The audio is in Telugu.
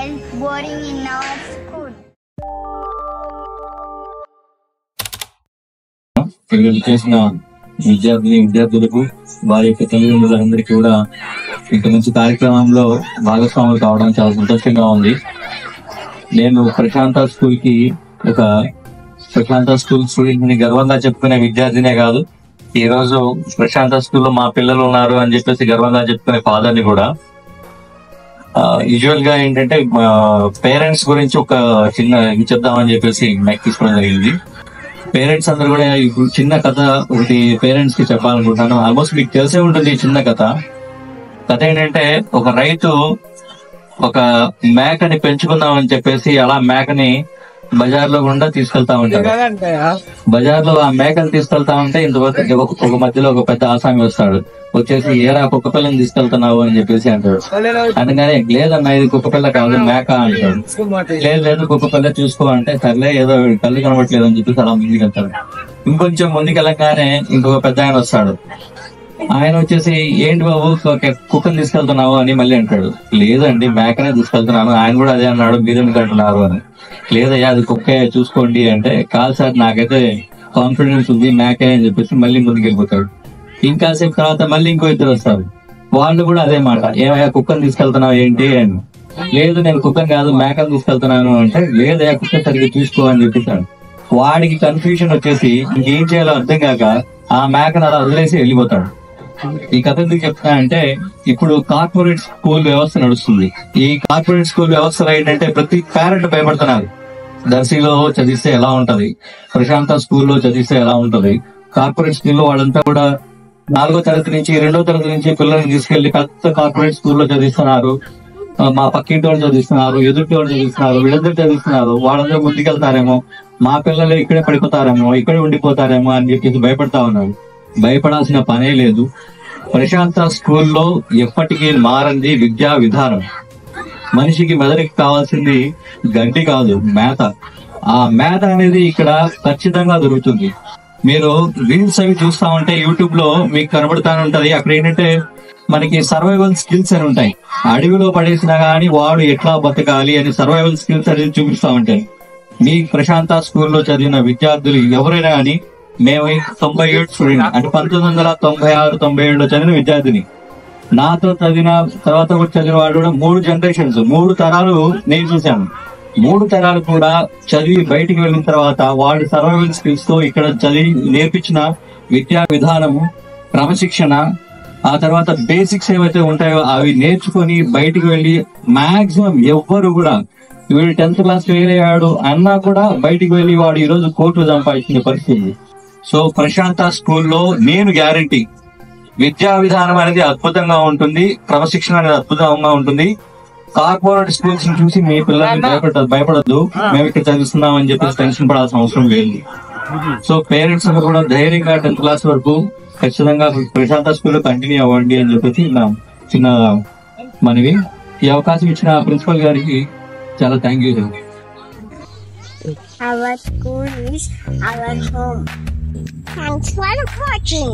felt boring in our school. ఇక్కడ చేసిన విద్యార్థులకు వారి యొక్క తల్లిదండ్రులందరికీ కూడా ఇక్కడ నుంచి కార్యక్రమంలో భాగస్వాములు కావడం చాలా సంతోషంగా ఉంది. నేను ప్రశాంత స్కూల్ కి ప్రశాంత స్కూల్ స్టూడెంట్ ని గర్వంగా చెప్పుకునే విద్యార్థినే కాదు, ఈ రోజు ప్రశాంత స్కూల్లో మా పిల్లలు ఉన్నారు అని చెప్పేసి గర్వంగా చెప్పుకునే ఫాదర్ ని కూడా. యూజువల్ గా ఏంటంటే పేరెంట్స్ గురించి ఒక చిన్న ఇది చెప్దామని చెప్పేసి మైక్ తీసుకోవడం జరిగింది. పేరెంట్స్ అందరూ కూడా ఇప్పుడు చిన్న కథ ఒకటి పేరెంట్స్ కి చెప్పాలనుకుంటున్నాను. ఆల్మోస్ట్ మీకు తెలిసే ఉంటుంది ఈ చిన్న కథ. ఏంటంటే ఒక రైతు ఒక మేకని పెంచుకుందామని చెప్పేసి అలా మేకని బజార్లో గుండా తీసుకెళ్తా ఉంటాడు. బజార్లో ఆ మేకలు తీసుకెళ్తా ఉంటే ఇంతవరకు ఒక మధ్యలో ఒక పెద్ద ఆసామి వస్తాడు. వచ్చేసి ఏరా కుక్క పిల్లని తీసుకెళ్తున్నావు అని చెప్పేసి అంటాడు. అందుకని లేదన్నా ఇది కుక్క పిల్ల కాదు మేక అంటాడు. లేదు కుక్క పిల్ల చూసుకో అంటే సర్లే ఏదో కళ్ళు కనబట్లేదు అని చెప్పేసి అలా ముందుకు వెళ్తాడు. ఇంకొంచెం ముందుకెళ్ళగానే ఇంకొక పెద్ద ఆయన వస్తాడు. ఆయన వచ్చేసి ఏంటి బాబు కుక్కని తీసుకెళ్తున్నావు అని మళ్ళీ అంటాడు. లేదండి మేకనే తీసుకెళ్తున్నాను. ఆయన కూడా అదే అన్నాడు, మీరెందుకు అంటున్నారు అని. లేదయ్యా అది కుక్కే చూసుకోండి అంటే, కాదు సార్ నాకైతే కాన్ఫిడెన్స్ ఉంది మేకే అని చెప్పేసి మళ్ళీ ముందుకెళ్ళిపోతాడు. ఇంకాసేపు తర్వాత మళ్ళీ ఇంకో ఇద్దరు వస్తారు. వాళ్ళు కూడా అదే మాట, ఏమయ్యా కుక్కని తీసుకెళ్తున్నావు ఏంటి అని. లేదు నేను కుక్కని కాదు మేకని తీసుకెళ్తున్నాను అంటే, లేదయ్యా కుక్క సరిగ్గా చూసుకో అని చెప్పేసాడు. వాడికి కన్ఫ్యూజన్ వచ్చేసి ఇంకేం చేయాలో అర్థం కాక ఆ మేకను అలా వదిలేసి వెళ్ళిపోతాడు. ఈ కథ ఎందుకు చెప్తున్నా అంటే, ఇప్పుడు కార్పొరేట్ స్కూల్ వ్యవస్థ నడుస్తుంది. ఈ కార్పొరేట్ స్కూల్ వ్యవస్థలో ఏంటంటే ప్రతి పేరెంట్ భయపడుతున్నారు. దర్శిలో చదివిస్తే ఎలా ఉంటది, ప్రశాంత స్కూల్లో చదివిస్తే ఎలా ఉంటది. కార్పొరేట్ స్కూల్లో వాళ్ళంతా కూడా 4వ తరగతి నుంచి 2వ తరగతి నుంచి పిల్లల్ని తీసుకెళ్లి పెద్ద కార్పొరేట్ స్కూల్లో చదివిస్తున్నారు. మా పక్కింటి వాళ్ళు చదివిస్తున్నారు, ఎదుటి వాళ్ళు చదివిస్తున్నారు, వీళ్ళందరూ చదివిస్తున్నారు. వాళ్ళందరూ ముందుకెళ్తారేమో, మా పిల్లలు ఇక్కడే పడిపోతారేమో, ఇక్కడే ఉండిపోతారేమో అని చెప్పేసి భయపడతా ఉన్నారు. భయపడాల్సిన పనే లేదు. ప్రశాంత స్కూల్లో ఎప్పటికీ మారంది విద్యా విధానం. మనిషికి మెదడుకి కావాల్సింది గడ్డి కాదు, మేత. ఆ మేత అనేది ఇక్కడ ఖచ్చితంగా దొరుకుతుంది. మీరు రీల్స్ అవి చూస్తా ఉంటే యూట్యూబ్ లో మీకు కనబడతా ఉంటది. అక్కడ ఏంటంటే మనకి సర్వైవల్ స్కిల్స్ అని ఉంటాయి. అడవిలో పడేసినా గానీ వాడు ఎట్లా బతకాలి అని సర్వైవల్ స్కిల్స్ అనేది చూపిస్తా ఉంటాయి. మీ ప్రశాంత స్కూల్లో చదివిన విద్యార్థులు ఎవరైనా కానీ, మేము 97 స్టూడెంట్ అంటే 1996-97లో చదివిన విద్యార్థిని. నాతో చదివిన తర్వాత కూడా చదివిన వాడు కూడా 3 జనరేషన్స్ 3 తరాలు నేను చూశాను. 3 తరాలు కూడా చదివి బయటికి వెళ్ళిన తర్వాత వాళ్ళ సర్వైవల్ స్కిల్స్ తో ఇక్కడ చదివి నేర్పించిన విద్యా విధానము, క్రమశిక్షణ, ఆ తర్వాత బేసిక్స్ ఏవైతే ఉంటాయో అవి నేర్చుకొని బయటికి వెళ్ళి మాక్సిమం ఎవ్వరు కూడా వీడు 10th క్లాస్ ఫెయిల్ అయ్యాడు అన్నా కూడా బయటికి వెళ్ళి వాడు ఈ రోజు కోట్లు సంపాదించిన పరిస్థితి. సో ప్రశాంత స్కూల్లో నేను గ్యారంటీ విద్యా విధానం అనేది అద్భుతంగా ఉంటుంది, క్రమశిక్షణ అనేది అద్భుతంగా ఉంటుంది. కార్పొరేట్ స్కూల్స్ ని చూసి మీ పిల్లల్ని భయపడద్దు, మేము ఇక్కడ చదివిస్తున్నాం అని చెప్పేసి టెన్షన్ పడాల్సిన అవసరం లేదు. సో పేరెంట్స్ అందరూ కూడా ధైర్యంగా 10th క్లాస్ వరకు ఖచ్చితంగా ప్రశాంత స్కూల్లో కంటిన్యూ అవ్వండి అని చెప్పేసి నా చిన్న మనవి. ఈ అవకాశం ఇచ్చిన ప్రిన్సిపల్ గారికి చాలా thank you. Our school is our home. Thanks for watching.